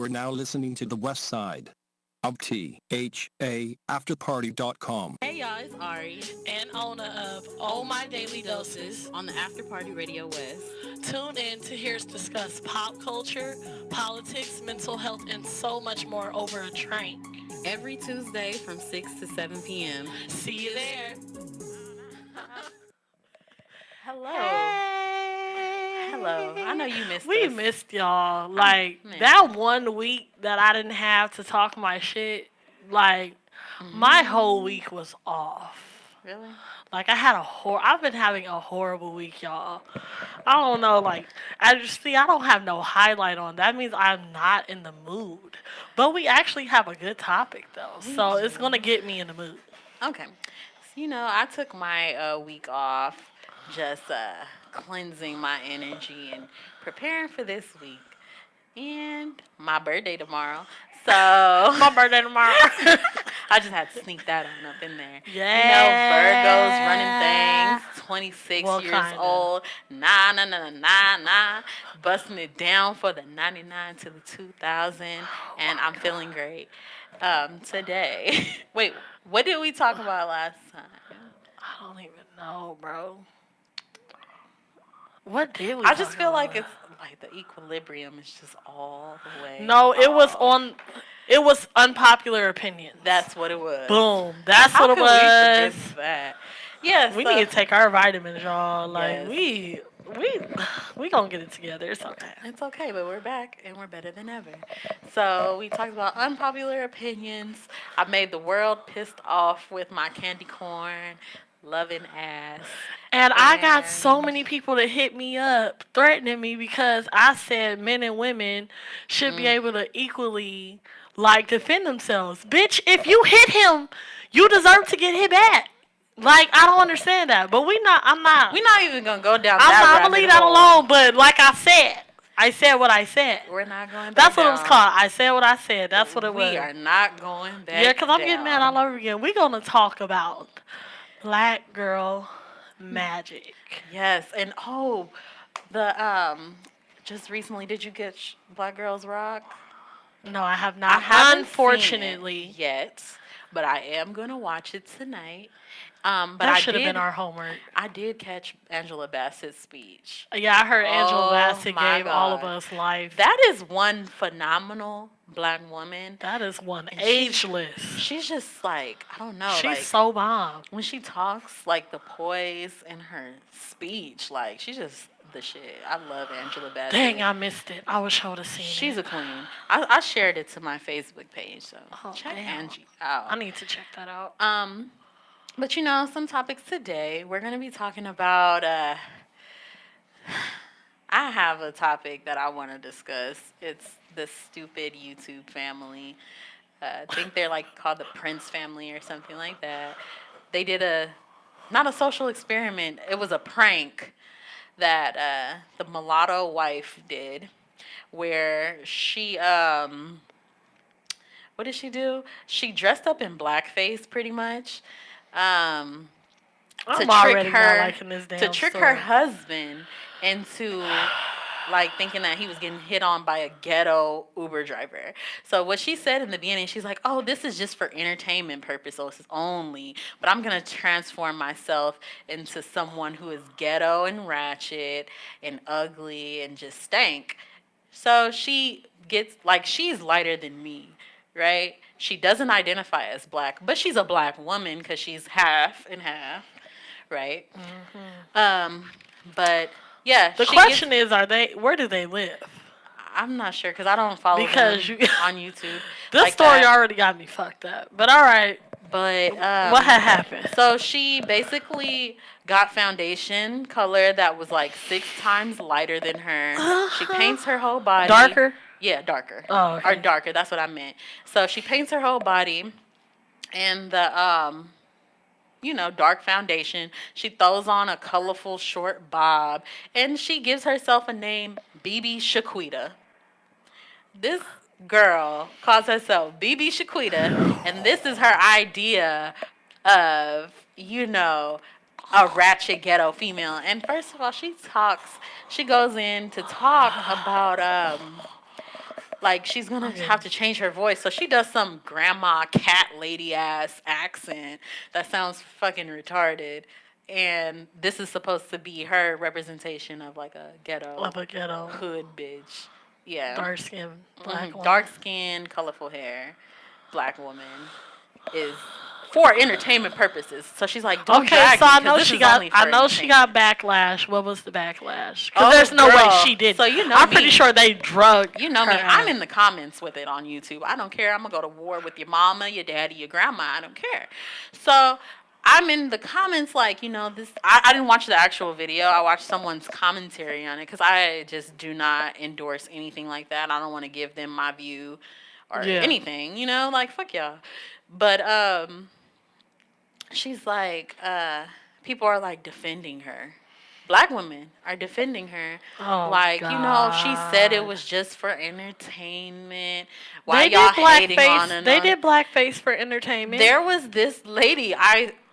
are now listening to the West Side of THA Afterparty.com. Hey y'all, it's Ari and Ona of Oh My Daily Doses on the After Party Radio West. Tune in to hear us discuss pop culture, politics, mental health, and so much more over a drink. Every Tuesday from 6 to 7 p.m. See you there. Hello. Hey. Hello. I know you missed We us. missed y'all. Like, that 1 week that I didn't have to talk my shit, like, my whole week was off. Really? Like, I've been having a horrible week, y'all. I don't know, like, I don't have no highlight on. That means I'm not in the mood. But we actually have a good topic, though. So it's going to get me in the mood. Okay. So, I took my week off, just cleansing my energy and preparing for this week. And my birthday tomorrow. So my birthday tomorrow. I just had to sneak that on up in there. Yeah. Virgos running things, 26 years kinda. old. Nah. Busting it down for the 99 to the 2000. And I'm feeling great. Today. Wait, what did we talk about last time? I don't even know, bro. What did we I just feel about? like it's like the equilibrium is just all the way. No, it was unpopular opinions. That's what it was. Boom. That's How what it could we was. forget that? Yes. We need to take our vitamins, y'all. Like, Yes. we gonna get it together. It's okay. It's okay, but we're back and we're better than ever. So we talked about unpopular opinions. I made the world pissed off with my candy corn, loving ass. And I got so many people that hit me up threatening me because I said men and women should be able to equally, like, defend themselves. Bitch, if you hit him, you deserve to get hit back. Like, I don't understand that. But we're not even going to go down I'm that not rabbit going to leave that hole. alone. But like I said what I said. We're not going back That's what down. it was called. I said what I said. That's what it was. We are not going back Yeah, because I'm down. getting mad all over again. We're going to talk about black girl magic. Yes, and just recently, did you get Black Girls Rock? No, I have not. I haven't Unfortunately, seen it yet, but I am gonna watch it tonight. But that should have been our homework. I did catch Angela Bassett's speech. Yeah, I heard Angela Bassett my gave all of God. us life. That is one phenomenal black woman. That is one ageless. She's just like, I don't know. She's like, so bomb. when she talks, like the poise in her speech, like she's just the shit. I love Angela Bassett. Dang, I missed it. I wish I would have seen She's it. a queen. I shared it to my Facebook page, so check damn. Angie out. I need to check that out. But some topics today. We're gonna be talking about. I have a topic that I want to discuss. It's the stupid YouTube family. I think they're like called the Prince family or something like that. They did not a social experiment. It was a prank that the mulatto wife did, where she what did she do? She dressed up in blackface, pretty much. I'm already not liking this damn to trick story. her husband into like thinking that he was getting hit on by a ghetto Uber driver. So what she said in the beginning, she's like, "Oh, this is just for entertainment purposes only, but I'm gonna transform myself into someone who is ghetto and ratchet and ugly and just stank." So she gets like, she's lighter than me, right? She doesn't identify as black, but she's a black woman because she's half and half, right? But yeah, The question is, where do they live? I'm not sure because I don't follow them on YouTube. This like story that. already got me fucked up. But all right. But what had happened? So she basically got foundation color that was like 6 times lighter than her. She paints her whole body Darker? Yeah, darker. Oh, okay. Or darker. That's what I meant. So she paints her whole body, and the dark foundation. She throws on a colorful short bob, and she gives herself a name, BB Shaquita. This girl calls herself BB Shaquita, and this is her idea of, a ratchet ghetto female. And first of all, she goes in to talk about Like, she's gonna have to change her voice. So she does some grandma cat lady ass accent that sounds fucking retarded. And this is supposed to be her representation of like a ghetto Of a ghetto, hood bitch. Yeah. dark skin, black woman. Dark skin, colorful hair, black woman is for entertainment purposes. So she's like, don't Okay, drag so me, I 'cause know this she is got. only for I know she got entertainment. backlash. What was the backlash? Because Oh, there's no way girl. she did. So you know I'm me. pretty sure they drug. You know her me. I'm ass. in the comments with it on YouTube. I don't care. I'm gonna go to war with your mama, your daddy, your grandma. I don't care. So I'm in the comments like, this. I didn't watch the actual video. I watched someone's commentary on it because I just do not endorse anything like that. I don't want to give them my view or Yeah. anything. Like fuck y'all. But she's like, people are like defending her. Black women are defending her. Oh, Like, she said it God. was just for entertainment. Why They y'all did hating on blackface. and They on? did blackface for entertainment. There was this lady.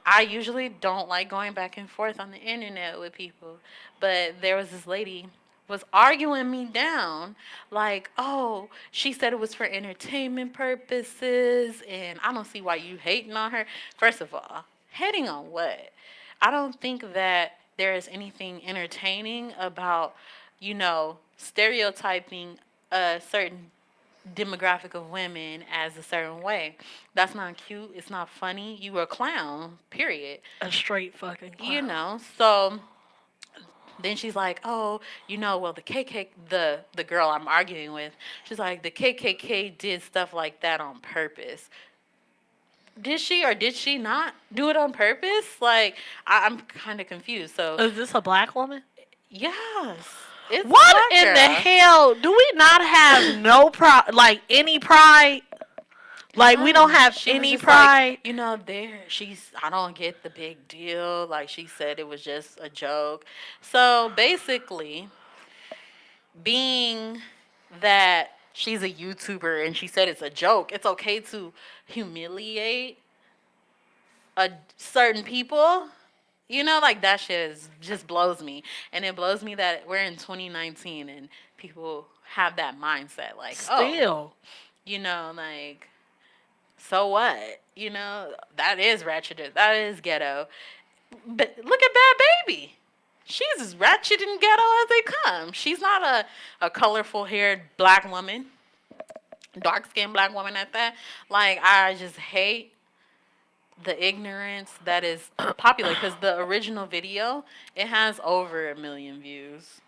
I usually don't like going back and forth on the internet with people, but there was this lady was arguing me down like, oh, she said it was for entertainment purposes, and I don't see why you hating on her. First of all, hating on what? I don't think that there is anything entertaining about, stereotyping a certain demographic of women as a certain way. That's not cute. It's not funny. You a clown, period. A straight fucking clown. So then she's like, oh, well, the the girl I'm arguing with, she's like, the KKK did stuff like that on purpose. Did she or did she not do it on purpose? Like, I'm kind of confused. So, Is this a black woman? yes. It's What black in the girl. hell? Do we not have no pride? Like any pride? Like we don't have She was any just pride? like, I don't get the big deal. Like, she said it was just a joke. So basically, being that she's a YouTuber and she said it's a joke, it's okay to humiliate a certain people. Like that shit just blows me. And it blows me that we're in 2019 and people have that mindset. Like, Still. like, so what? That is ratchet. That is ghetto. But look at Bad Baby. She's as ratchet and ghetto as they come. She's not a colorful haired black woman. Dark skinned black woman at that. Like, I just hate the ignorance that is popular because the original video, it has over 1 million views.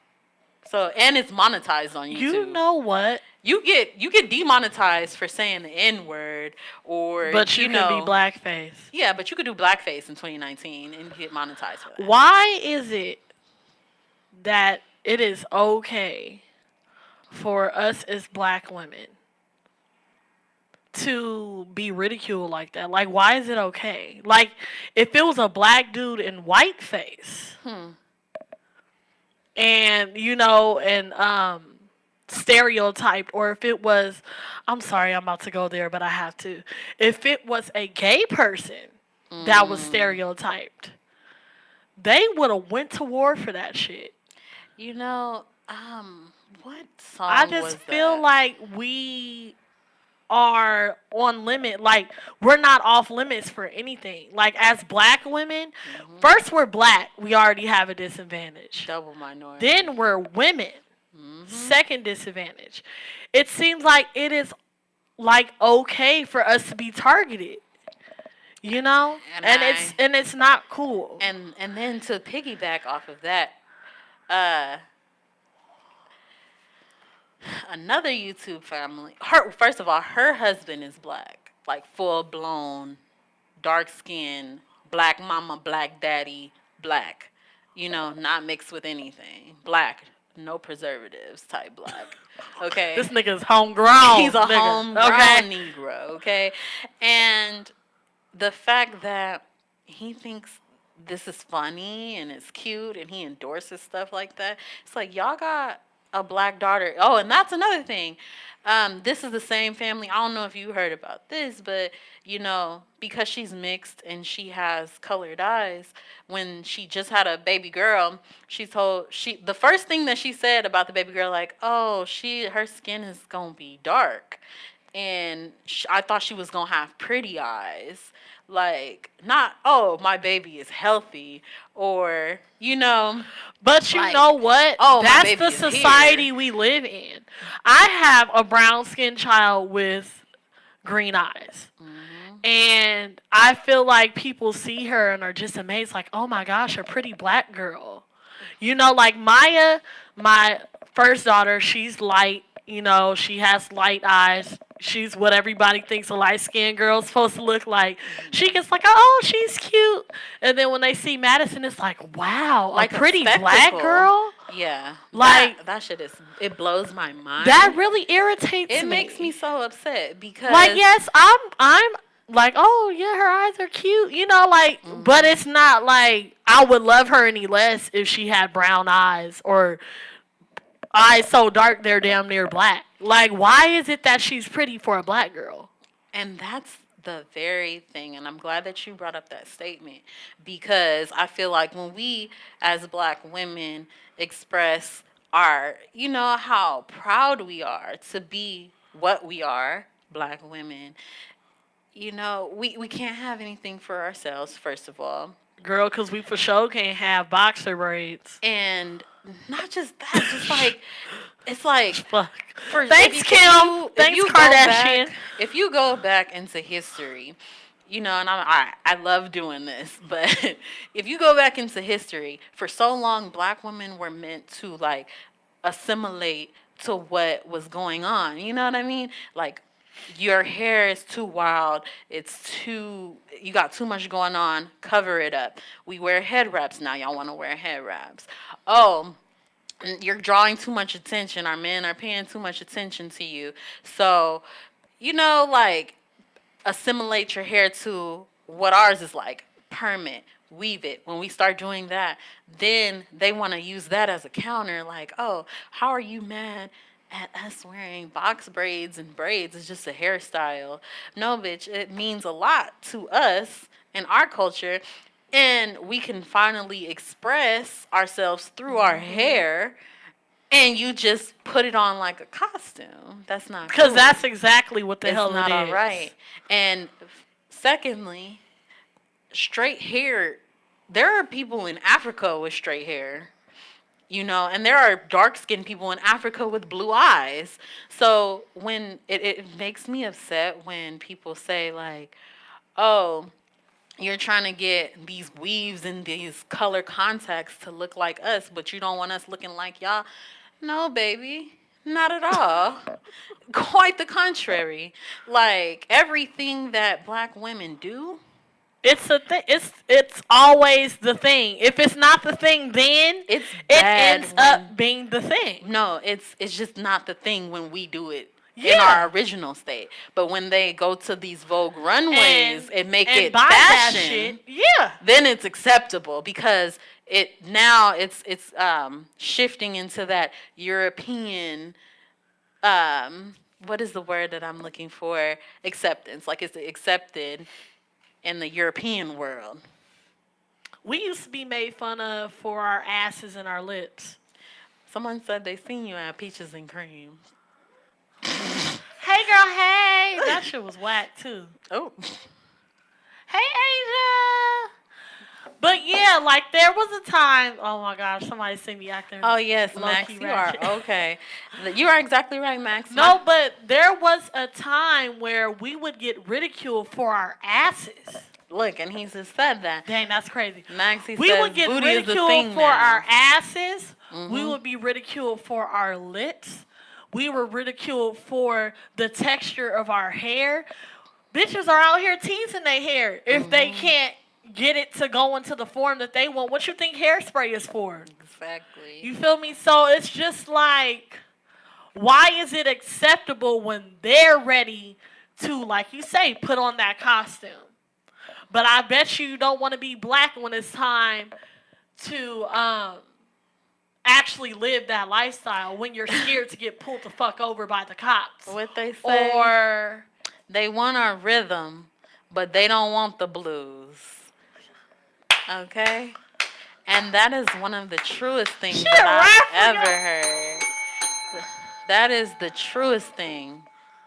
So, and it's monetized on YouTube. You know what? You get demonetized for saying the N-word or But you could be blackface. Yeah, but you could do blackface in 2019 and get monetized for that. Why is it that it is okay for us as black women to be ridiculed like that? Like, why is it okay? Like, if it was a black dude in whiteface, and stereotyped, or if it was, I'm sorry, I'm about to go there, but I have to. If it was a gay person that was stereotyped, they would have went to war for that shit. What song I just feel like we are on limit. Like, we're not off limits for anything. Like, as black women, first we're black. We already have a disadvantage. Double minority. Then we're women. Second disadvantage. It seems like it is, like, okay for us to be targeted. And it's not cool. And then to piggyback off of that, another YouTube family. First of all, her husband is black, like full blown, dark skin, black mama, black daddy, black. Not mixed with anything. Black, no preservatives type black. Okay. This nigga's homegrown. He's a nigga. homegrown Okay. Negro. Okay, and the fact that he thinks this is funny and it's cute and he endorses stuff like that, it's like, y'all got a black daughter. Oh, and that's another thing. This is the same family. I don't know if you heard about this, but because she's mixed and she has colored eyes, when she just had a baby girl, the first thing that she said about the baby girl, like, oh, her skin is gonna be dark, and I thought she was gonna have pretty eyes, like not, oh, my baby is healthy, or But you like, know what? oh, my That's baby the is society here. we live in. I have a brown skinned child with green eyes. And I feel like people see her and are just amazed, like, oh my gosh, a pretty black girl. Like Maya, my first daughter, she's light. She has light eyes. She's what everybody thinks a light skinned girl's supposed to look like. She gets like, oh, she's cute. And then when they see Madison, it's like, wow, Like a a pretty black spectacle. girl? Yeah. Like, that shit it blows my mind. that really irritates me. It makes me so upset because, like, yes, I'm like, oh yeah, her eyes are cute, but it's not like I would love her any less if she had brown eyes or eyes so dark they're damn near black. Like, why is it that she's pretty for a black girl? and that's the very thing, and I'm glad that you brought up that statement, because I feel like when we as black women express how proud we are to be what we are, black women, we can't have anything for ourselves, first of all. Girl, because we for sure can't have boxer braids. And not just that, just like, it's like, Fuck. for, Thanks, Kim. Thanks, Kardashian. If you go back into history, and I love doing this, but if you go back into history, for so long, black women were meant to, like, assimilate to what was going on. You know what I mean? Like, your hair is too wild. You got too much going on. Cover it up. We wear head wraps now. Y'all want to wear head wraps. Oh, you're drawing too much attention. Our men are paying too much attention to you. So, like, assimilate your hair to what ours is like. Perm it, weave it. When we start doing that, then they want to use that as a counter. Like, oh, how are you mad at us wearing box braids and braids? It's just a hairstyle. No, bitch, it means a lot to us in our culture. And we can finally express ourselves through our hair, and you just put it on like a costume. That's not Because cool. that's exactly what the hell It's not it all is. right. And secondly, straight hair. There are people in Africa with straight hair, and there are dark-skinned people in Africa with blue eyes. So when it makes me upset when people say, like, oh, you're trying to get these weaves and these color contacts to look like us, but you don't want us looking like y'all. No, baby. Not at all. Quite the contrary. Like, everything that black women do, It's a thing. It's always the thing. If it's not the thing, then it's it bad ends when, up being the thing. no, it's just not the thing when we do it in Yeah. our original state. But when they go to these Vogue runways and make and it buy that fashion, shit, yeah. then it's acceptable, because it's shifting into that European, what is the word that I'm looking for? Acceptance. Like, it's accepted in the European world. We used to be made fun of for our asses and our lips. Someone said they seen you at Peaches and Cream. Hey, girl, hey. That shit was whack, too. Oh. Hey, Asia. But yeah, like, there was a time. Oh my gosh, somebody seen me acting. Oh yes, Max, you are okay. You are exactly right, Max. No, but there was a time where we would get ridiculed for our asses. Look, and he just said that. Dang, that's crazy. Max, We says would get booty is the ridiculed thing for now. our asses. We would be ridiculed for our lips. We were ridiculed for the texture of our hair. Bitches are out here teasing their hair if they can't get it to go into the form that they want. What you think hairspray is for? Exactly. You feel me? So it's just like, why is it acceptable when they're ready to, like you say, put on that costume? But I bet you don't want to be black when it's time to actually live that lifestyle when you're scared to get pulled the fuck over by the cops. What they say? Or they want our rhythm, but they don't want the blues. Okay? And that is one of the truest things that I've ever heard. That is the truest thing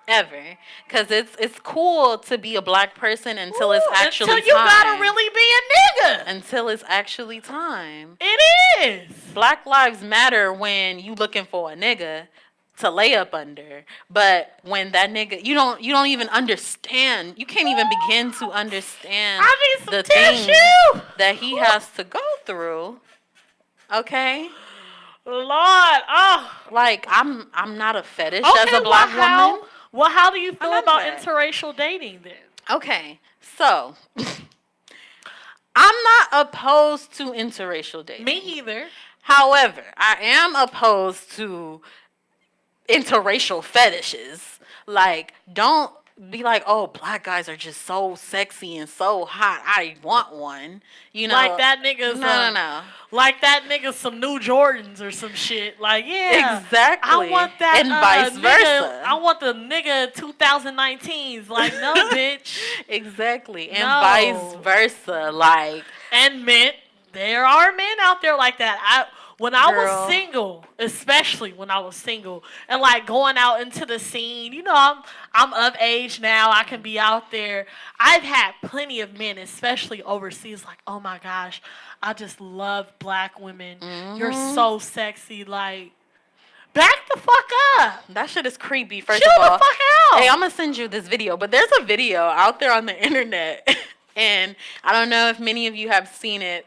ever. Because it's cool to be a black person until it's actually time. Until you gotta really be a nigga. Until it's actually time. It is. Black lives matter when you looking for a nigga to lay up under. But when that nigga, you don't even understand. You can't even begin to understand the things that he has to go through. Okay? Lord, like I'm not a fetish as a black woman. Well, how do you feel about interracial dating then? Okay, so I'm not opposed to interracial dating. Me either. However, I am opposed to interracial fetishes. Like, don't be like, oh, black guys are just so sexy and so hot. I want one. You know, like that nigga's no. Like that nigga's some new Jordans or some shit. Like, yeah, exactly. I want that. And vice versa. I want the nigga 2019s. Like, no, bitch. Exactly. And vice versa. Like, and men, there are men out there like that. When I was single, especially when I was single, and like going out into the scene, you know, I'm of age now. I can be out there. I've had plenty of men, especially overseas, like, oh my gosh, I just love black women. Mm-hmm. You're so sexy. Like, back the fuck up. That shit is creepy. First of all, chill the fuck out. Hey, I'm gonna send you this video, but there's a video out there on the internet, and I don't know if many of you have seen it.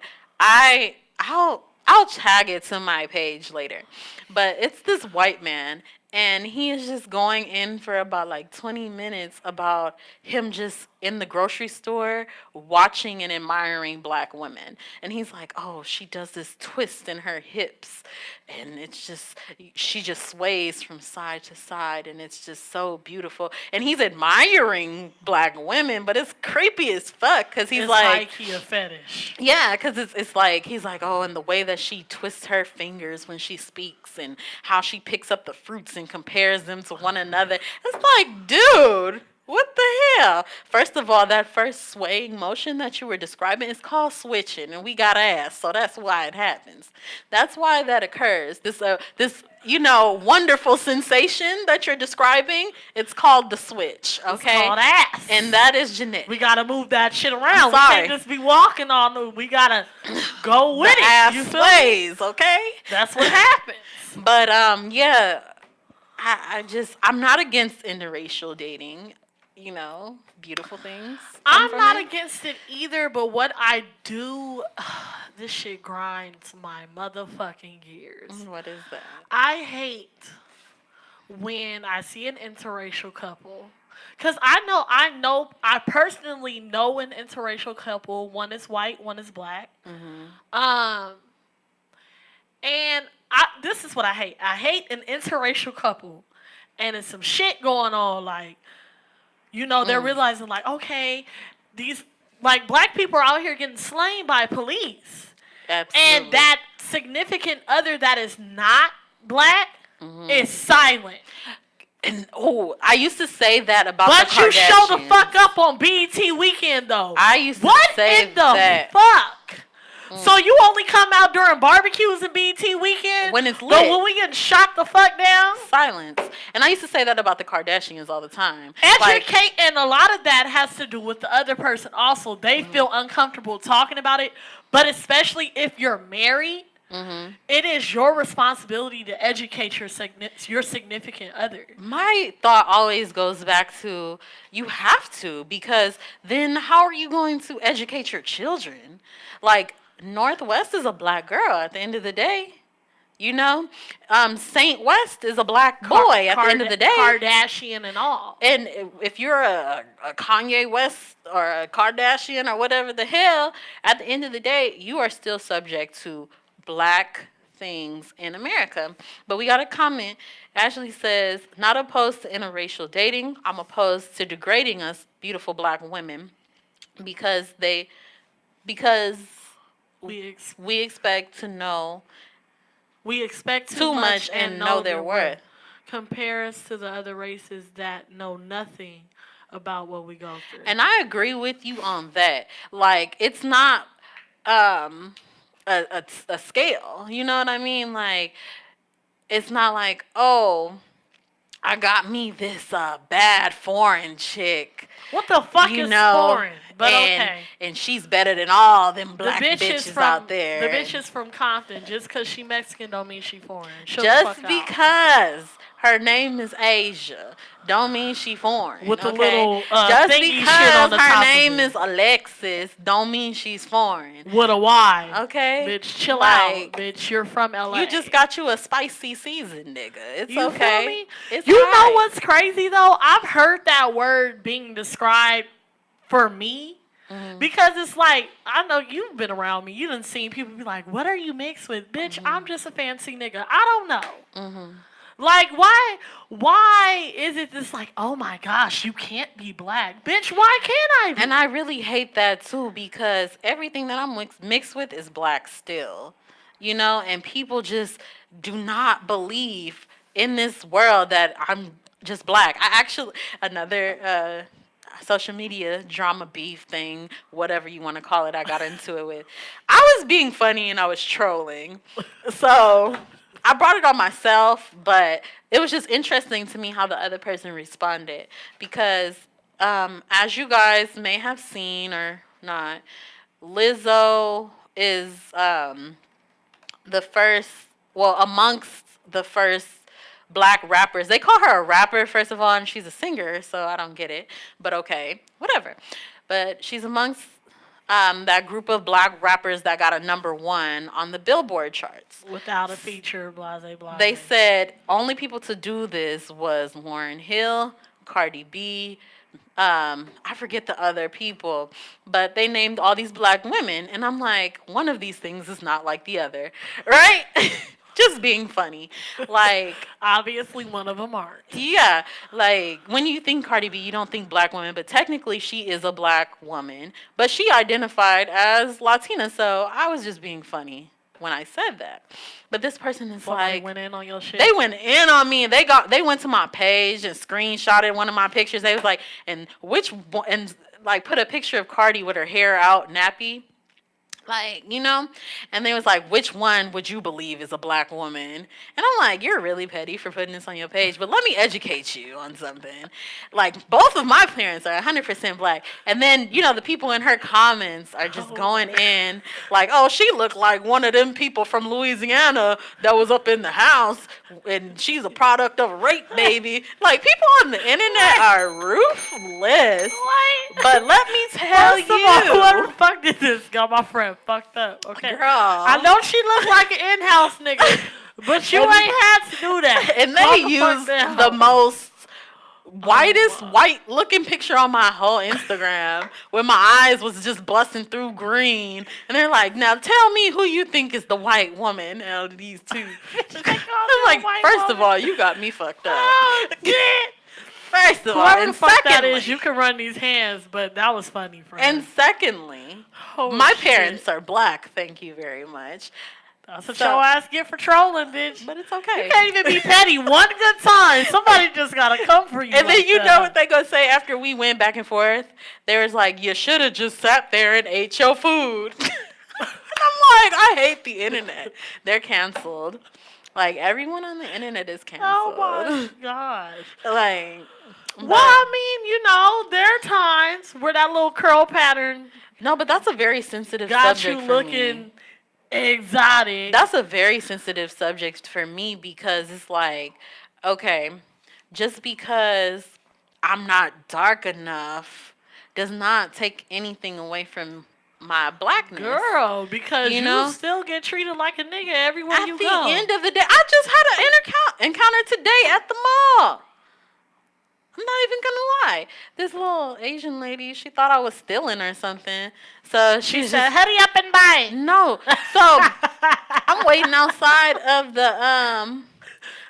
I'll tag it to my page later. But it's this white man, and he is just going in for about like 20 minutes about him just in the grocery store watching and admiring black women. And he's like, oh, she does this twist in her hips, and it's just, she just sways from side to side, and it's just so beautiful. And he's admiring black women, but it's creepy as fuck, because he's like he a fetish. Yeah, because it's like, he's like, oh, and the way that she twists her fingers when she speaks, and how she picks up the fruits and compares them to one another. It's like, dude, what the hell? First of all, that first swaying motion that you were describing is called switching, and we got ass, so that's why it happens. That's why that occurs. This wonderful sensation that you're describing, it's called the switch, okay? It's called ass. And that is genetic. We got to move that shit around. We can't just be walking on them. We got to go with it. Ass sways, okay? That's what happens. But, yeah, I'm not against interracial dating. You know, beautiful things. I'm not against it either, but what I do, this shit grinds my motherfucking gears. What is that? I hate when I see an interracial couple. Because I personally know an interracial couple. One is white, one is black. Mm-hmm. And this is what I hate. I hate an interracial couple, and there's some shit going on, like, you know, they're realizing, like, okay, these, like, black people are out here getting slain by police. Absolutely. And that significant other that is not black is silent. And, I used to say that about the Kardashians. But you show the fuck up on BET Weekend, though. I used to say that. What in the fuck? So you only come out during barbecues and BET Weekend? When it's lit. But when we get shot the fuck down? Silence. And I used to say that about the Kardashians all the time. Educate, and a lot of that has to do with the other person also. They feel uncomfortable talking about it. But especially if you're married, it is your responsibility to educate your significant other. My thought always goes back to, you have to, because then how are you going to educate your children? Like, Northwest is a black girl at the end of the day. You know? Saint West is a black boy at the end of the day. Kardashian and all. And if you're a Kanye West or a Kardashian or whatever the hell, at the end of the day, you are still subject to black things in America. But we got a comment. Ashley says, not opposed to interracial dating. I'm opposed to degrading us beautiful black women because we expect to know We expect too much and know their worth. Compare us to the other races that know nothing about what we go through. And I agree with you on that. Like, it's not um a scale. You know what I mean? Like, it's not like, oh, I got me this bad foreign chick. What the fuck is foreign? But okay. And she's better than all them black bitches from, out there. The bitch is from Compton. Just because she Mexican don't mean she foreign. Just because her name is Asia don't mean she foreign. With the okay? little just thingy because shit on the her top name of it. is Alexis don't mean she's foreign. With a Y. Okay. Bitch, chill out. Bitch, you're from LA. You just got you a spicy season, nigga. It's you okay. Feel me? It's you right. know what's crazy though? I've heard that word being described for me. Because it's like, I know you've been around me. You done seen people be like, what are you mixed with? Bitch, I'm just a fancy nigga. I don't know. Like, why is it this like, oh my gosh, you can't be black? Bitch, why can't I be? And I really hate that too because everything that I'm mixed with is black still. You know, and people just do not believe in this world that I'm just black. I actually, another social media drama beef thing, whatever you want to call it, I got into it with. I was being funny and I was trolling. So I brought it on myself, but it was just interesting to me how the other person responded. Because as you guys may have seen or not, Lizzo is the first, well, amongst the first black rappers. They call her a rapper, first of all, and she's a singer, so I don't get it. But okay, whatever. But she's amongst that group of black rappers that got a #1 on the Billboard charts. Without a feature, blase, blase. They said only people to do this was Lauryn Hill, Cardi B, I forget the other people, but they named all these black women, and I'm like, one of these things is not like the other, right? Just being funny. Like, obviously one of them aren't. Yeah. Like, when you think Cardi B, you don't think black woman, but technically she is a black woman. But she identified as Latina, so I was just being funny when I said that. But this person is Somebody like, went in on your shit. They went in on me, and they went to my page and screenshotted one of my pictures. They was like, and like put a picture of Cardi with her hair out, nappy. Like, you know, and they was like, which one would you believe is a black woman? And I'm like, you're really petty for putting this on your page, but let me educate you on something. Like, both of my parents are 100% black. And then, you know, the people in her comments are just going in like, oh, she looked like one of them people from Louisiana that was up in the house, and she's a product of a rape baby. Like, people on the internet are ruthless. But let me tell you. Whoever the fuck did this got my friend fucked up, okay? Girl. I know she looked like an in-house nigga, but you ain't had to do that. And they used the most whitest white-looking picture on my whole Instagram where my eyes was just busting through green. And they're like, now tell me who you think is the white woman out of these two. I'm like, first of all, you got me fucked up. Oh, shit. First of all, whoever and the fuck that secondly, is, you can run these hands, but that was funny for and her. secondly, my parents are black. Thank you very much. That's what your ass get for trolling, bitch. But it's okay. You can't even be petty one good time. Somebody just gotta come for you. And then you know what they gonna say after we went back and forth? They was like, you should have just sat there and ate your food. And I'm like, I hate the internet. They're canceled. Like, everyone on the internet is canceled. Oh my gosh. Like, well, I mean, you know, there are times where that little curl pattern. No, but that's a very sensitive got subject you for looking me. Exotic. That's a very sensitive subject for me because it's like, okay, just because I'm not dark enough does not take anything away from my blackness. Girl, because you still get treated like a nigga everywhere you go. At the end of the day, I just had an encounter today at the mall. I'm not even gonna lie. This little Asian lady, she thought I was stealing or something. So she said, hurry up and buy. No. So I'm waiting outside of the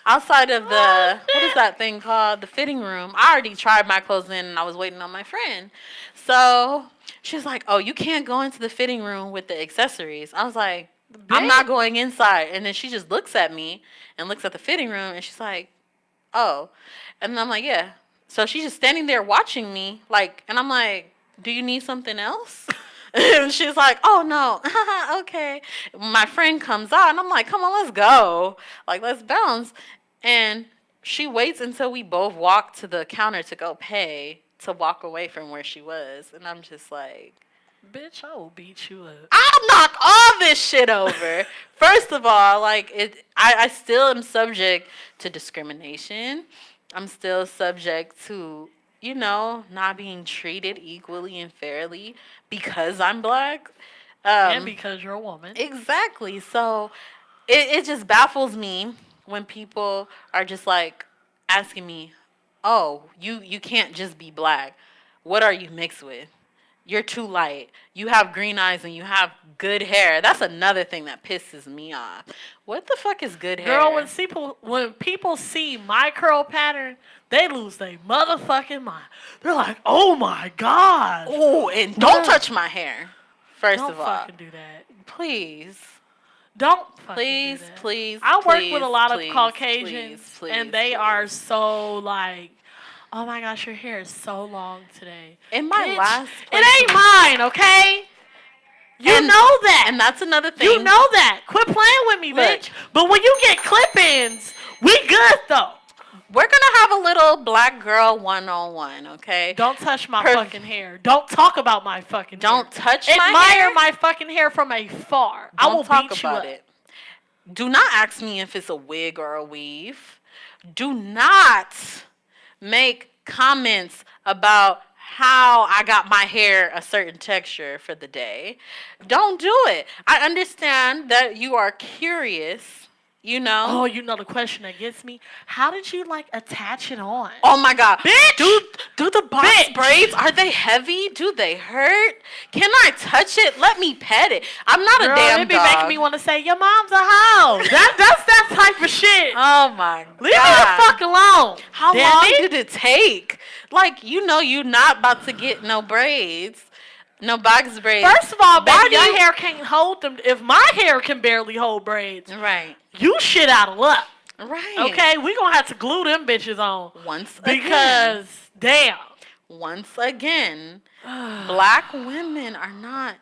what is that thing called? The fitting room. I already tried my clothes in and I was waiting on my friend. So she's like, oh, you can't go into the fitting room with the accessories. I was like, I'm not going inside. And then she just looks at me and looks at the fitting room, and she's like, oh. And I'm like, yeah. So she's just standing there watching me, like, and I'm like, do you need something else? And she's like, oh, no. Okay. My friend comes out, and I'm like, come on, let's go. Like, let's bounce. And she waits until we both walk to the counter to go pay to walk away from where she was. And I'm just like, bitch, I will beat you up. I'll knock all this shit over. First of all, like, I still am subject to discrimination. I'm still subject to, you know, not being treated equally and fairly because I'm black. And because you're a woman. Exactly. So it just baffles me when people are just like asking me, oh, you can't just be black. What are you mixed with? You're too light. You have green eyes and you have good hair. That's another thing that pisses me off. What the fuck is good hair? Girl, when people see my curl pattern, they lose their motherfucking mind. They're like, oh my God. Oh, and don't touch my hair. First of all. Don't fucking do that. Please. Don't fucking Please, do that. please, I work please, with a lot please, of Caucasians, please, and they are so like, oh my gosh, your hair is so long today. In my Bitch, last it ain't mine, okay? You know that. And that's another thing. You know that. Quit playing with me, bitch. But when you get clip-ins, we good, though. We're going to have a little black girl one-on-one, okay? Don't touch my fucking hair. Don't talk about my fucking hair. Don't touch my hair. Admire my fucking hair from afar. Don't I will talk beat you about up. it. Do not ask me if it's a wig or a weave. Do not make comments about how I got my hair a certain texture for the day. Don't do it. I understand that you are curious, you know. Oh, you know the question that gets me? How did you, like, attach it on? Oh, my God. Bitch! Do the box braids, are they heavy? Do they hurt? Can I touch it? Let me pet it. I'm not Girl, a damn it be dog. making me want to say, your mom's a hoe. That's that type of shit. Oh, my God. Leave me the fuck alone. How Damn long it. did it take? Like, you know you're not about to get no braids. No box braids. First of all, baby, your hair can't hold them. If my hair can barely hold braids, right, you shit out of luck. Right. Okay, we gonna have to glue them bitches on. Because, damn. Once again, black women are not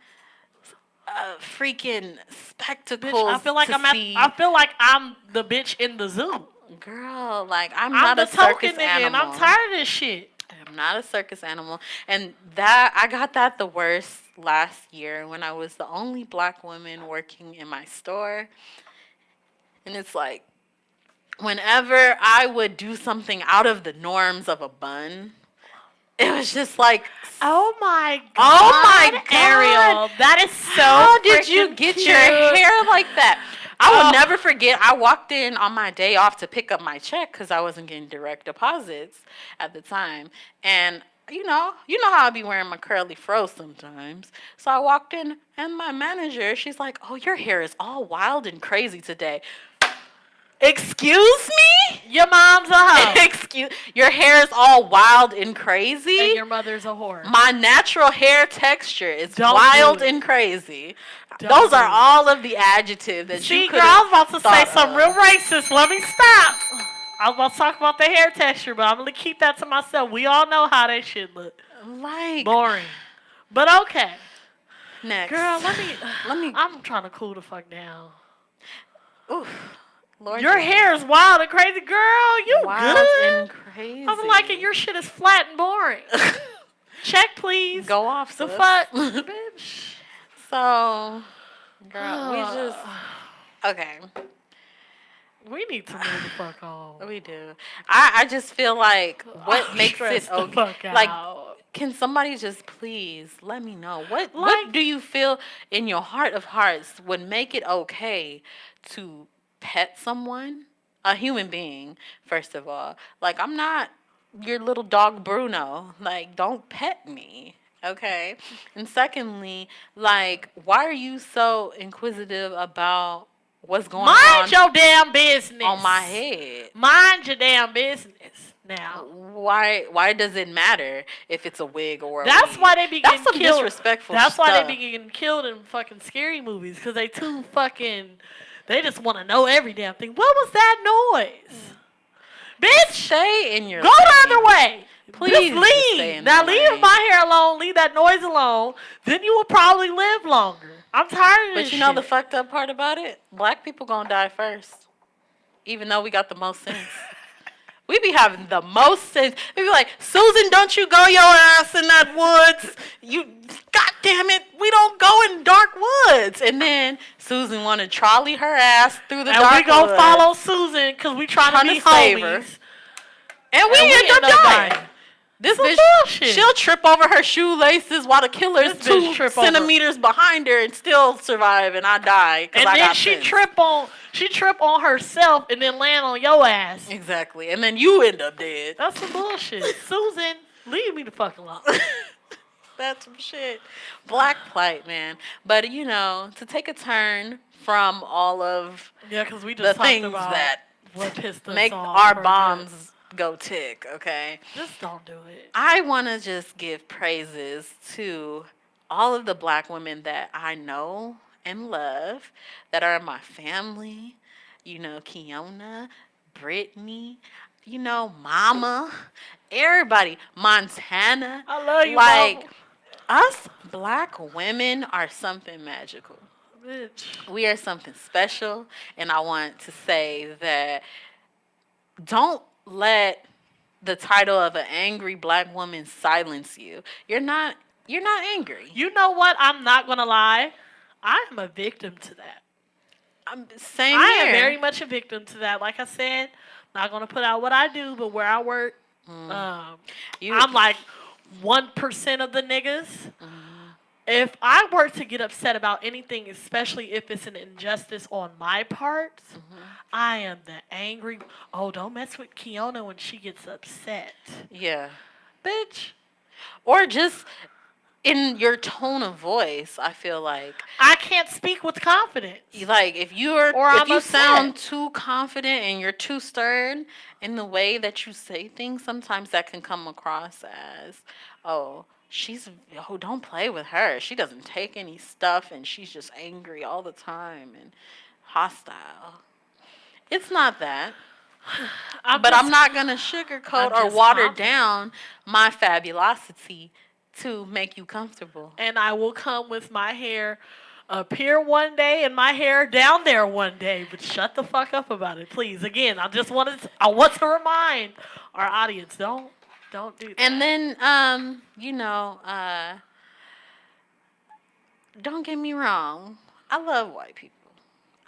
freaking spectacles. Bitch, I feel like I feel like I'm the bitch in the zoo. Girl, like I'm not a circus animal. And I'm tired of this shit. I'm not a circus animal. And that I got that the worst last year when I was the only black woman working in my store. And it's like, whenever I would do something out of the norms of a bun, it was just like, oh my God. Oh my God. Ariel, that is so How did you get cute. your hair like that? I will never forget. I walked in on my day off to pick up my check because I wasn't getting direct deposits at the time. And you know how I be wearing my curly fro sometimes. So I walked in and my manager, she's like, oh, your hair is all wild and crazy today. Excuse me? Your mom's a hoe. Your hair is all wild and crazy? And your mother's a whore. My natural hair texture is wild and crazy. Those are all of the adjectives that you could. See, girl, I was about to say something real racist. Let me stop. I was about to talk about the hair texture, but I'm going to keep that to myself. We all know how that shit look. Like. Boring. But okay. Next. Girl, let me. I'm trying to cool the fuck down. Oof. Lord, your hair is wild and crazy. Girl, you wild good? And crazy. I'm liking your shit is flat and boring. Check, please. Go off, the sis. fuck, bitch. So, girl, we just okay. We need to move the fuck on. We do. I just feel like what makes it okay. Like, can somebody just please let me know what do you feel in your heart of hearts would make it okay to pet someone, a human being, first of all. Like, I'm not your little dog Bruno. Like, don't pet me, okay? And secondly, like, why are you so inquisitive about what's going on? Mind your damn business. On my head. Mind your damn business. now. Why does it matter if it's a wig or a That's weave? why they be getting That's some killed. disrespectful That's stuff. why they be getting killed in fucking scary movies, because they too fucking. They just want to know every damn thing. What was that noise? Bitch, Stay in your go the other way. Please just just stay leave. in Now the leave lane. my hair alone. Leave that noise alone. Then you will probably live longer. I'm tired of this But you know the shit. fucked up part about it? Black people gonna die first. Even though we got the most sense. We be having the most sense. They be like, Susan, don't you go your ass in that woods. You, God damn it, we don't go in dark woods. And then Susan want to trolley her ass through the And dark we gonna woods. follow Susan because we trying to be save her. homies. And we end up dying. This Some bitch, bullshit. she'll trip over her shoelaces while the killer's This bitch 2 trip over. centimeters behind her and still survive, and I die. And I then got she sense. trip on herself and then land on your ass. Exactly. And then you end up dead. That's some bullshit. Susan, leave me the fuck alone. That's some shit. Black plight, man. But, you know, to take a turn from all of Yeah, because we the just talked things about that what pissed us make off our or bombs go tick, okay? Just don't do it. I want to just give praises to all of the black women that I know and love that are in my family. You know, Kiona, Brittany, you know, Mama, everybody, Montana. I love you, Like, Mama. us black women are something magical. Bitch. We are something special, and I want to say that don't let the title of an angry black woman silence you. You're not angry. You know what? I'm not gonna lie. I am a victim to that. I'm same I here. am very much a victim to that. Like I said, not gonna put out what I do, but where I work, I'm like 1% of the niggas. If I were to get upset about anything, especially if it's an injustice on my part, I am the angry. Oh, don't mess with Kiona when she gets upset. Yeah. Bitch. Or just in your tone of voice, I feel like I can't speak with confidence. like if you sound too confident and you're too stern in the way that you say things, sometimes that can come across as, don't play with her. She doesn't take any stuff and she's just angry all the time and hostile. It's not that. I'm not going to sugarcoat or water down my fabulosity to make you comfortable. And I will come with my hair up here one day and my hair down there one day. But shut the fuck up about it, please. Again, I want to remind our audience, don't do that. And then, don't get me wrong. I love white people.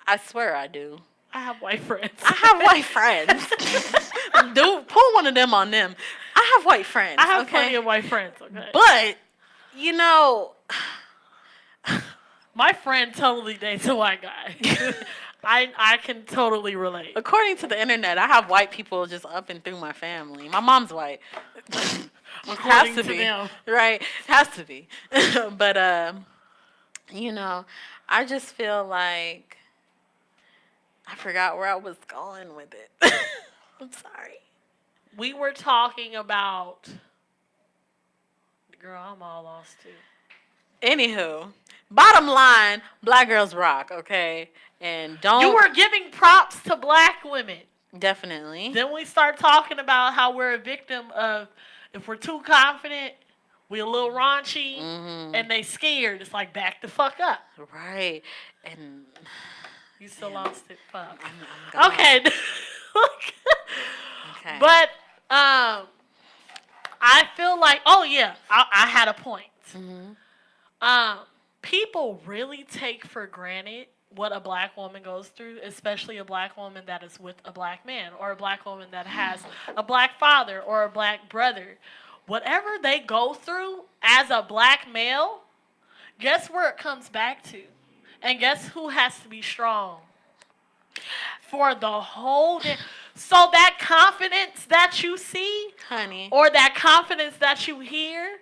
I swear I do. I have white friends. I have white friends. Dude, pull one of them on them. I have white friends. I have plenty of white friends, okay? But, my friend totally dates a white guy. I can totally relate. According to the internet, I have white people just up and through my family. My mom's white. Has to be. Them. Right? Has to be. But, I just feel like I forgot where I was going with it. I'm sorry. We were talking about... Girl, I'm all lost, too. Anywho, bottom line, black girls rock, okay? And don't... You were giving props to black women. Definitely. Then we start talking about how we're a victim of, if we're too confident, we a little raunchy, and they scared. It's like, back the fuck up. Right. And... You still lost it. Fuck. I'm Okay. Okay. But I feel like, I had a point. People really take for granted what a black woman goes through, especially a black woman that is with a black man, or a black woman that has a black father or a black brother. Whatever they go through as a black male, guess where it comes back to? And guess who has to be strong? For the whole day. So that confidence that you see, honey, or that confidence that you hear,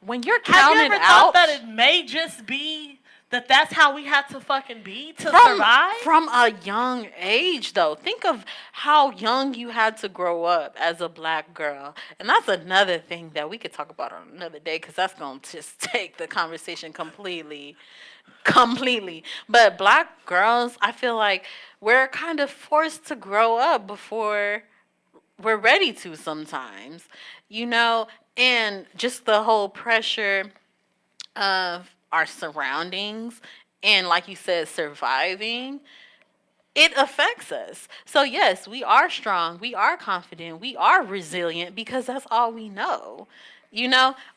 when you're have you counted ever out, thought that it may just be that's how we had to fucking be to survive? From a young age, though. Think of how young you had to grow up as a black girl. And that's another thing that we could talk about on another day, because that's going to just take the conversation completely. But black girls, I feel like we're kind of forced to grow up before we're ready to sometimes, and just the whole pressure of our surroundings and, like you said, surviving, it affects us. So yes, we are strong, we are confident, we are resilient because that's all we know,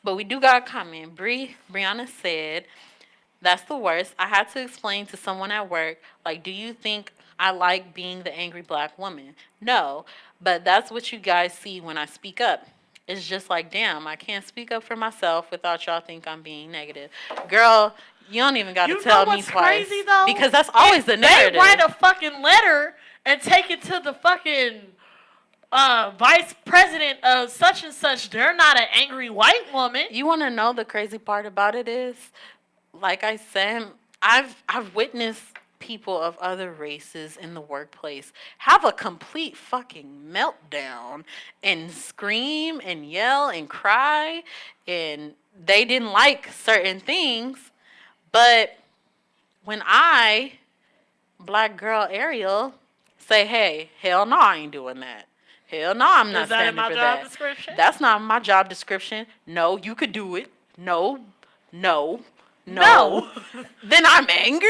but we do got a comment. Brianna said, that's the worst. I had to explain to someone at work, like, do you think I like being the angry black woman? No, but that's what you guys see when I speak up. It's just like, damn, I can't speak up for myself without y'all think I'm being negative. Girl, you don't even got to tell me twice. Crazy, though? Because that's always the narrative. They write a fucking letter and take it to the fucking vice president of such and such. They're not an angry white woman. You want to know the crazy part about it is, like I said, I've witnessed people of other races in the workplace have a complete fucking meltdown and scream and yell and cry, and they didn't like certain things. But when I, black girl Ariel, say, hey, hell no, I ain't doing that. Hell no, I'm not standing for that. Is that in my job description? That's not my job description. No, you could do it. No. Then I'm angry?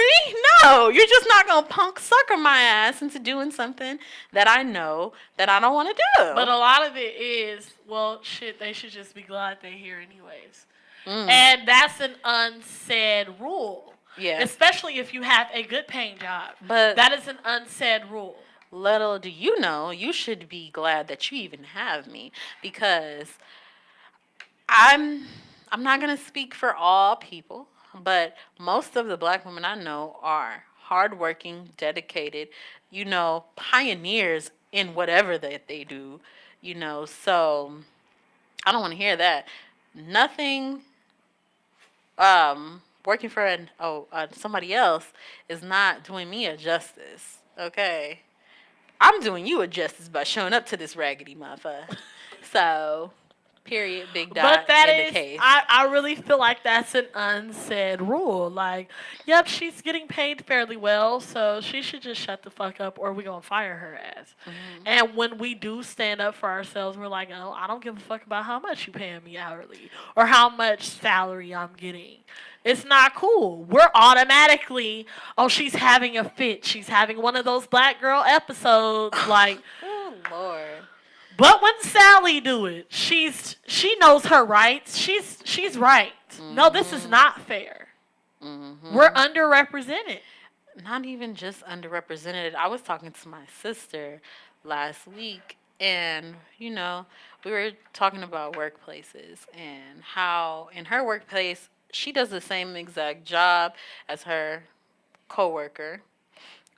No, you're just not going to punk sucker my ass into doing something that I know that I don't want to do. But a lot of it is, well, shit, they should just be glad they're here anyways. And that's an unsaid rule. Yeah. Especially if you have a good paying job. But that is an unsaid rule. Little do you know, you should be glad that you even have me, because I'm not going to speak for all people, but most of the black women I know are hardworking, dedicated, pioneers in whatever that they do, so I don't want to hear that. Nothing working for somebody else is not doing me a justice, okay? I'm doing you a justice by showing up to this raggedy motherfucker. So... period, big dot, but that in is, the case. I really feel like that's an unsaid rule. Like, yep, she's getting paid fairly well, so she should just shut the fuck up or we're going to fire her ass. Mm-hmm. And when we do stand up for ourselves, we're like, oh, I don't give a fuck about how much you paying me hourly or how much salary I'm getting. It's not cool. We're automatically, oh, she's having a fit. She's having one of those black girl episodes. Like, oh, Lord. But when Sally do it, she knows her rights. She's right. Mm-hmm. No, this is not fair. Mm-hmm. We're underrepresented. Not even just underrepresented. I was talking to my sister last week, and we were talking about workplaces and how in her workplace she does the same exact job as her coworker.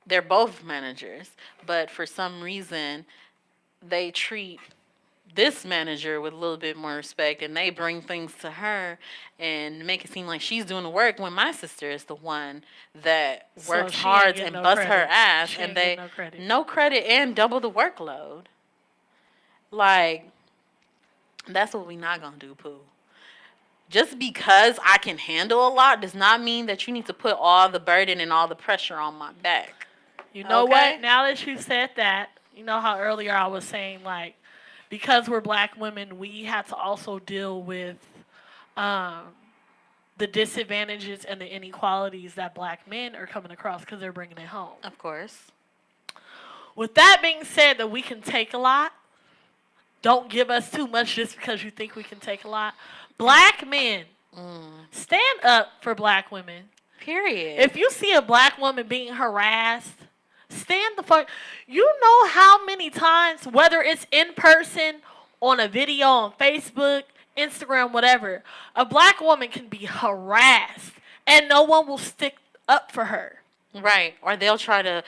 They're both managers, but for some reason they treat this manager with a little bit more respect, and they bring things to her and make it seem like she's doing the work when my sister is the one that works hard and busts her ass, and they no credit and double the workload. Like, that's what we not gonna do, Pooh. Just because I can handle a lot does not mean that you need to put all the burden and all the pressure on my back. You know what? Now that you said that, you know how earlier I was saying, like, because we're black women, we have to also deal with the disadvantages and the inequalities that black men are coming across because they're bringing it home. Of course. With that being said, that we can take a lot. Don't give us too much just because you think we can take a lot. Black men, stand up for black women. Period. If you see a black woman being harassed, stand the fuck. You know how many times, whether it's in person, on a video, on Facebook, Instagram, whatever, a black woman can be harassed and no one will stick up for her. Right. Or they'll try to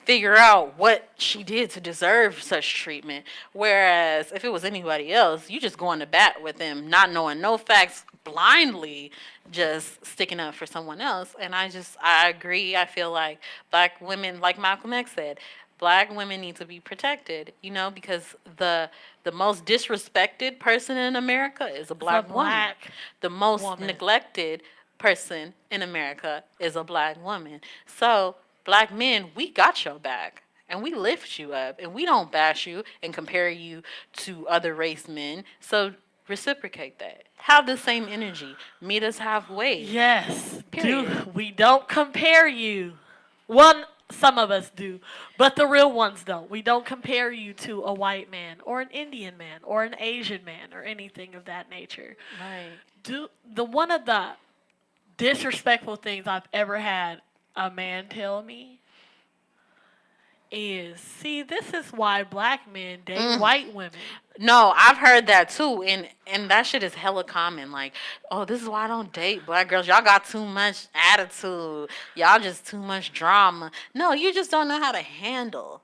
figure out what she did to deserve such treatment. Whereas if it was anybody else, you just go on the bat with them, not knowing no facts, blindly just sticking up for someone else. And I agree. I feel like black women, like Malcolm X said, black women need to be protected, because the most disrespected person in America is a black woman. Black The most woman. neglected person in America is a black woman. So, black men, we got your back. And we lift you up. And we don't bash you and compare you to other race men. So, reciprocate that. Have the same energy. Meet us halfway. Yes. Period. We don't compare you. Some of us do, but the real ones don't. We don't compare you to a white man or an Indian man or an Asian man or anything of that nature. Right. One of the disrespectful things I've ever had a man tell me is, see, this is why black men date white women. No, I've heard that too, and that shit is hella common. Like, oh, this is why I don't date black girls. Y'all got too much attitude. Y'all just too much drama. No, you just don't know how to handle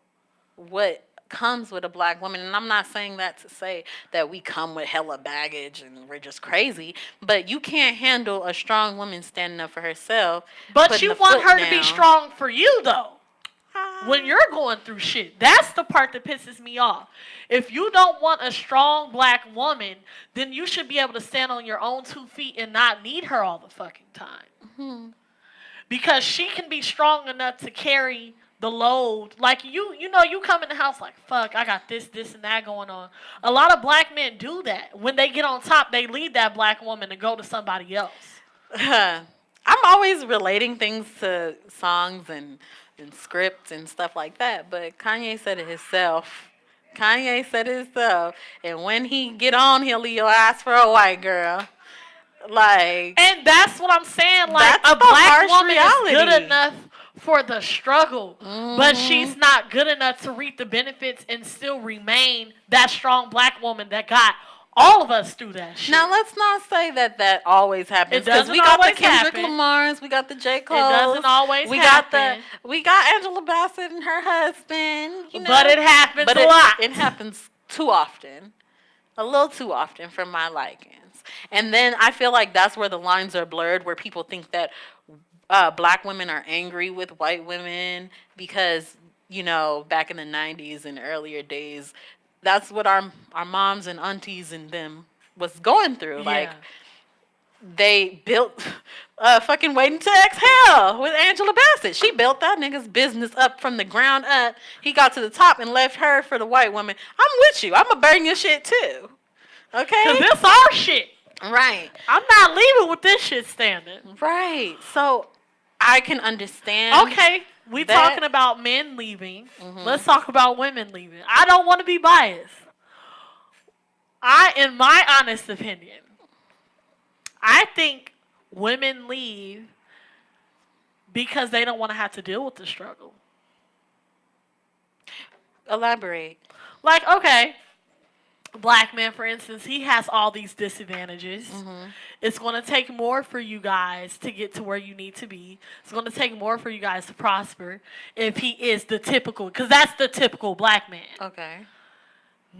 what comes with a black woman. And I'm not saying that to say that we come with hella baggage and we're just crazy, but you can't handle a strong woman standing up for herself. But you want her to be strong for you, though. When you're going through shit, that's the part that pisses me off. If you don't want a strong black woman, then you should be able to stand on your own 2 feet and not need her all the fucking time. Mm-hmm. Because she can be strong enough to carry the load. Like, you come in the house like, fuck, I got this, and that going on. A lot of black men do that. When they get on top, they leave that black woman to go to somebody else. I'm always relating things to songs and scripts and stuff like that, but Kanye said it himself. And when he get on, he'll leave your ass for a white girl. Like, and that's what I'm saying. Like, a black woman is good enough for the struggle, but she's not good enough to reap the benefits and still remain that strong black woman that got all of us through that shit. Now, let's not say that always happens. Because we got the Kendrick Lamars, we got the J. Cole. It doesn't always happen. We got Angela Bassett and her husband. But it happens a lot. It happens too often. A little too often for my likings. And then I feel like that's where the lines are blurred, where people think that black women are angry with white women because, back in the 90s and earlier days, that's what our moms and aunties and them was going through. Yeah. Like, they built fucking Waiting to Exhale with Angela Bassett. She built that nigga's business up from the ground up. He got to the top and left her for the white woman. I'm with you. I'm going to burn your shit too. Okay? Because this our shit. Right. I'm not leaving with this shit standing. Right. So, I can understand. Okay. We talking about men leaving. Mm-hmm. Let's talk about women leaving. I don't want to be biased. In my honest opinion, I think women leave because they don't want to have to deal with the struggle. Elaborate. Like, okay, black man, for instance, he has all these disadvantages. Mm-hmm. It's going to take more for you guys to get to where you need to be. It's going to take more for you guys to prosper if he is the typical, because that's the typical black man. Okay.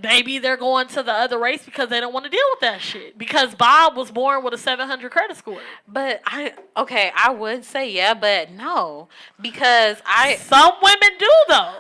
Maybe they're going to the other race because they don't want to deal with that shit. Because Bob was born with a 700 credit score. But I would say yeah, but no. Because some women do though.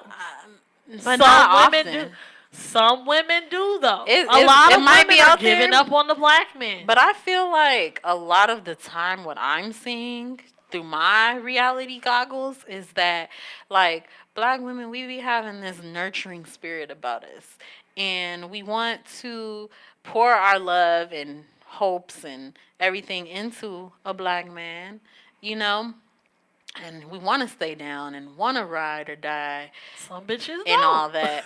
But not often. Some women do though. A lot of women are giving up on the black man. But I feel like a lot of the time what I'm seeing through my reality goggles is that, like, black women, we be having this nurturing spirit about us. And we want to pour our love and hopes and everything into a black man, And we want to stay down and want to ride or die. Some bitches don't. And all that.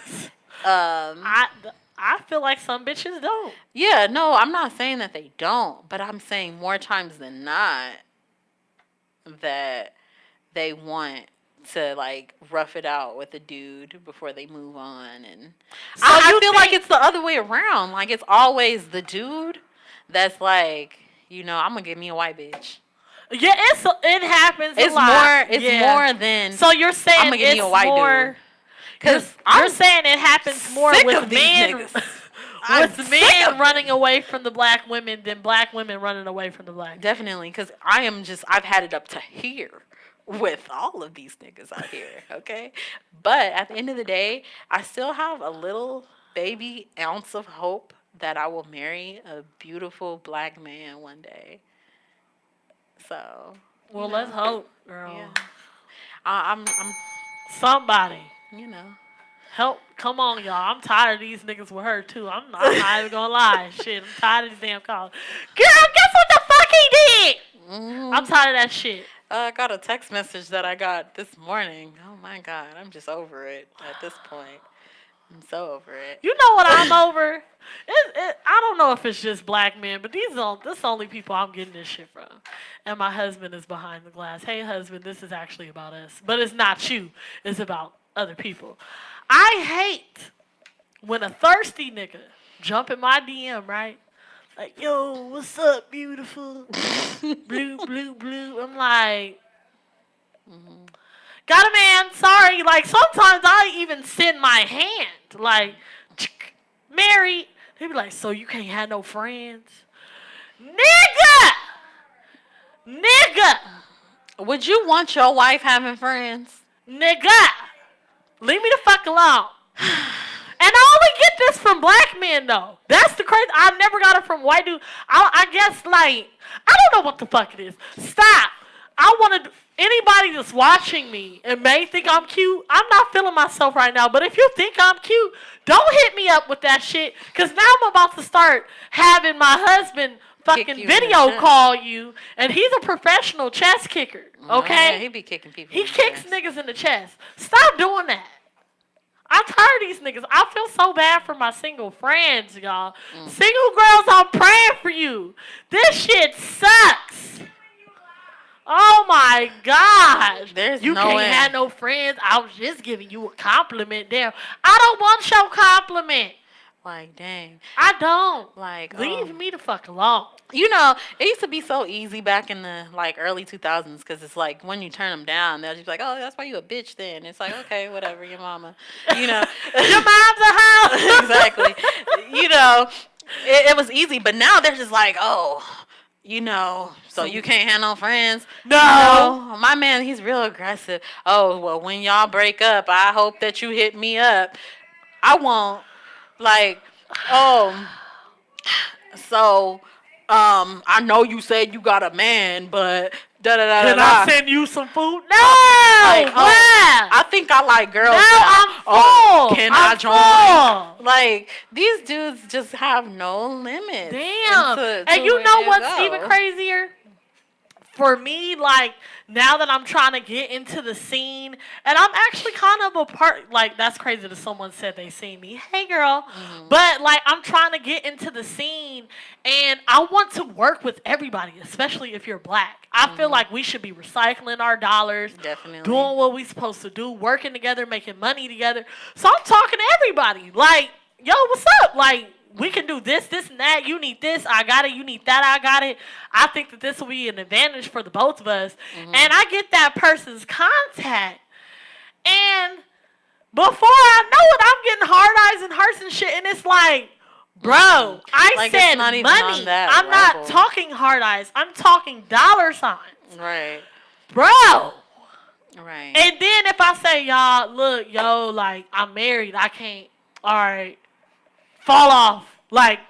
I feel like some bitches don't. Yeah, no, I'm not saying that they don't. But I'm saying more times than not that they want to, like, rough it out with a dude before they move on. And so I feel like it's the other way around. Like, it's always the dude that's like, I'm going to get me a white bitch. Yeah, it happens a lot. It's more than, so you're saying I'm going to get me a white dude. Because you're saying it happens more with men with men running away from the black women than black women running away from the black. Definitely, because I've had it up to here with all of these niggas out here, okay? But at the end of the day, I still have a little baby ounce of hope that I will marry a beautiful black man one day. So, well, let's hope, girl. Yeah. I'm, somebody. You know. Help, come on, y'all. I'm tired of these niggas with her, too. I'm not even gonna lie. Shit, I'm tired of these damn calls. Girl, guess what the fuck he did? Mm-hmm. I'm tired of that shit. I got a text message that I got this morning. Oh, my God. I'm just over it at this point. I'm so over it. You know what I'm over? I don't know if it's just black men, but this the only people I'm getting this shit from. And my husband is behind the glass. Hey, husband, this is actually about us. But it's not you. It's about other people. I hate when a thirsty nigga jump in my DM, right? Like, yo, what's up, beautiful? Blue, blue, blue. I'm like, got a man, sorry. Like, sometimes I even send my hand. Like, married. They be like, so you can't have no friends? Nigga! Would you want your wife having friends? Nigga! Leave me the fuck alone. And I only get this from black men, though. That's the crazy. I never got it from white dudes. I guess, like, I don't know what the fuck it is. Stop. I want to, anybody that's watching me and may think I'm cute, I'm not feeling myself right now. But if you think I'm cute, don't hit me up with that shit. Because now I'm about to start having my husband fucking video call you. And he's a professional chest kicker. Okay? Yeah, he be kicking people. He kicks niggas in the chest. Stop doing that. I'm tired of these niggas. I feel so bad for my single friends, y'all. Single girls, I'm praying for you. This shit sucks. Oh my gosh. You can't have no friends. I was just giving you a compliment there. I don't want your compliment. Like, dang. I don't. Like, leave me the fuck alone. You know, it used to be so easy back in the, like, early 2000s because it's like when you turn them down, they'll just be like, oh, that's why you a bitch then. It's like, okay, whatever, your mama. You know. Your mom's a hoe. Exactly. You know, it was easy. But now they're just like, oh, you know, so you can't have no friends. No. You know, my man, he's real aggressive. Oh, well, when y'all break up, I hope that you hit me up. I won't. Like, so, I know you said you got a man, but da-da-da-da-da. Can I send you some food? No! Like, I think I like girls. No, I'm full. Can I join? Full. Like, these dudes just have no limits. Damn. And you know what's even crazier? For me, like, now that I'm trying to get into the scene, and I'm actually kind of a part, like, that's crazy that someone said they seen me. Hey, girl. Mm-hmm. But, like, I'm trying to get into the scene, and I want to work with everybody, especially if you're black. I feel like we should be recycling our dollars. Definitely. Doing what we supposed to do, working together, making money together. So I'm talking to everybody. Like, yo, what's up? Like, we can do this, this, and that. You need this, I got it. You need that, I got it. I think that this will be an advantage for the both of us. Mm-hmm. And I get that person's contact. And before I know it, I'm getting hard eyes and hearts and shit. And it's like, bro, I said money. I'm not talking hard eyes. I'm talking dollar signs. Right. Bro. Right. And then if I say, y'all, look, yo, like, I'm married. I can't, all right. Fall off. Like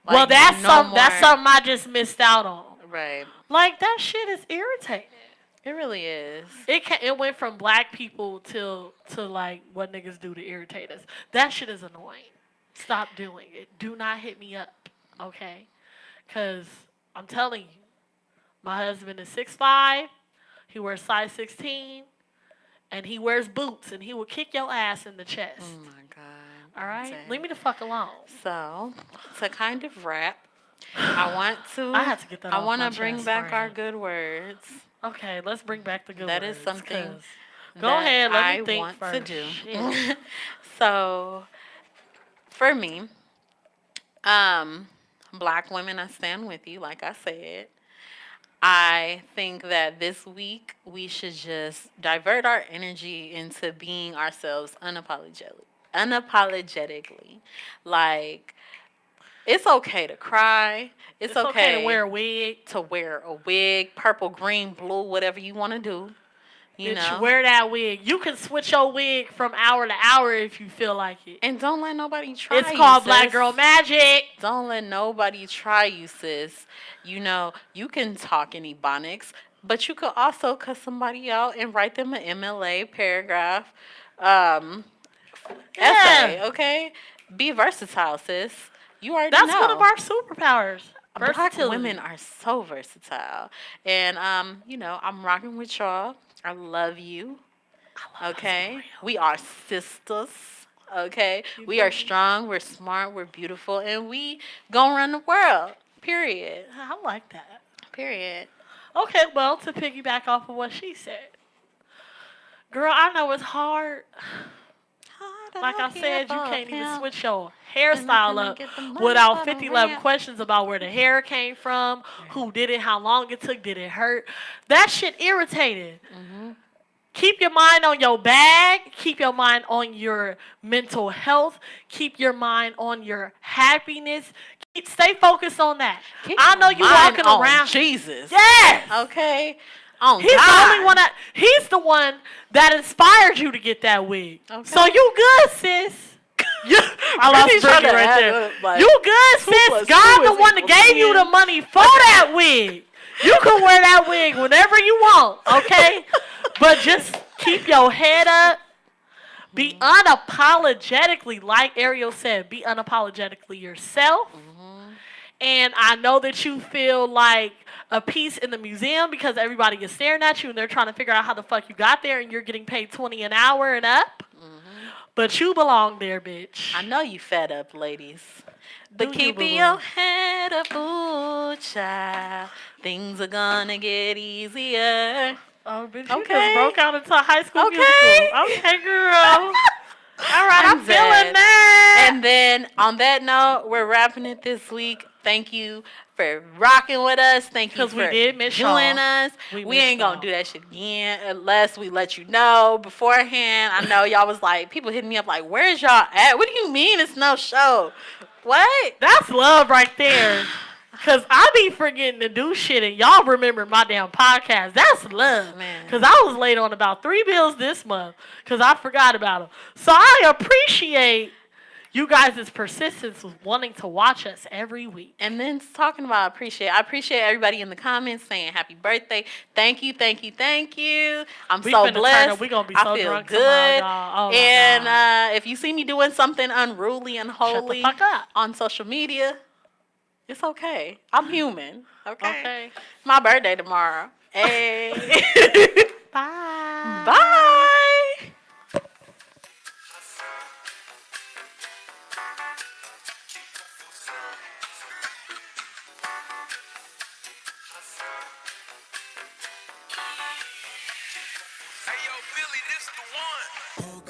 well, that's something I just missed out on. Right. Like, that shit is irritating. It really is. It went from black people to like what niggas do to irritate us. That shit is annoying. Stop doing it. Do not hit me up, okay? Because I'm telling you, my husband is 6'5". He wears size 16. And he wears boots. And he will kick your ass in the chest. Oh, my God. All right? Leave me the fuck alone. So, to kind of wrap, I want to bring back our good words. Okay, let's bring back the good words. That is something go ahead, let me think want first. to do. So, for me, black women, I stand with you, like I said. I think that this week we should just divert our energy into being ourselves unapologetically. Like, It's okay to cry. It's okay to okay wear a wig. to wear a wig, purple, green, blue, whatever you want to do. You Bitch, know. wear that wig. You can switch your wig from hour to hour if you feel like it. And don't let nobody try It's you, called Black sis. Girl Magic. Don't let nobody try you, sis. You know, you can talk in Ebonics, but you could also cuss somebody out and write them an MLA paragraph, um, essay, Yeah. okay? Be versatile, sis. You already That's one of know. our superpowers. Black Versatility. women are so versatile. And, you know, I'm rocking with y'all. I love you. I love us Okay? for real. We are sisters. Okay? You We feel are me? strong, we're smart, we're beautiful, and we gonna run the world. Period. I like that. Period. Okay, well, to piggyback off of what she said. Girl, I know it's hard. Like I said, you can't even switch your hairstyle up without 50 11 questions about where the hair came from, who did it, how long it took, did it hurt. That shit irritating. Keep your mind on your bag. Keep your mind on your mental health. Keep your mind on your happiness. Stay focused on that. I know you Mind walking on around. Jesus. Yes. Okay. On He's God. the only one that he's the one that inspired you to get that wig. Okay. So you good, sis. I love Really trying Brittany to right add there. up, like, You good, sis. plus God 2 the is one that equal gave you 10. the money for that wig. You can wear that wig whenever you want, okay? But just keep your head up. Be unapologetically, like Ariel said, be unapologetically yourself. And I know that you feel like a piece in the museum because everybody is staring at you and they're trying to figure out how the fuck you got there and you're getting paid 20 an hour and up. But you belong there, bitch. I know you fed up, ladies. But Do you, keep boo-boo? your head up, ooh, child. Things are gonna get easier. Oh, bitch, you Okay. just broke out into a high school Okay. musical. Okay, girl. All right, I'm feeling dead. that. And then on that note, we're wrapping it this week. Thank you for rocking with us. Thank you 'Cause we for did miss joining y'all. us. We We missed ain't gonna y'all. do that shit again unless we let you know beforehand. I know y'all was like, people hitting me up like, where's y'all at? What do you mean it's no show? What? That's love right there. Cause I be forgetting to do shit and y'all remember my damn podcast. That's love. Man. Cause I was late on about 3 bills this month. Cause I forgot about them. So I appreciate you guys' persistence with wanting to watch us every week. And then talking about I appreciate everybody in the comments saying happy birthday. Thank you, thank you, thank you. I'm We so finna turn blessed. up. We gonna be I so feel drunk good. tomorrow, y'all. Oh my And God. if you see me doing something unruly, unholy fuck up. on social media, it's okay. I'm human. Okay. Okay. My birthday tomorrow. Hey. Bye. Bye. Hey yo, Billy, this the one.